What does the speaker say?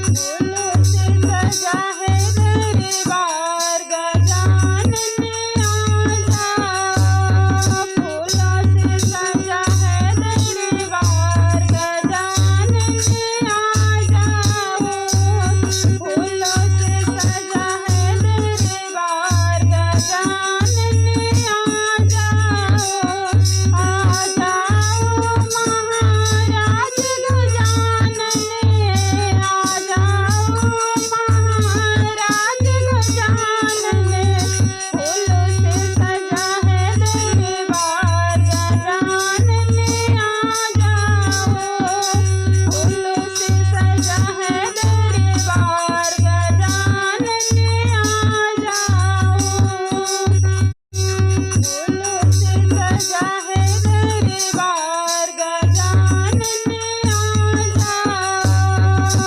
फूलों से सजा है दरबार गजानन आजा। फूलों से सजा है दरबार गजानन आजा। फूलों से सजा है दरबार गजानन आजा। आ जाओ महाराज गजानन, आ जाओ महाराज गजानन। फूलों से सजा है दरबार गजानन आ जाओ। फूलों से सजा है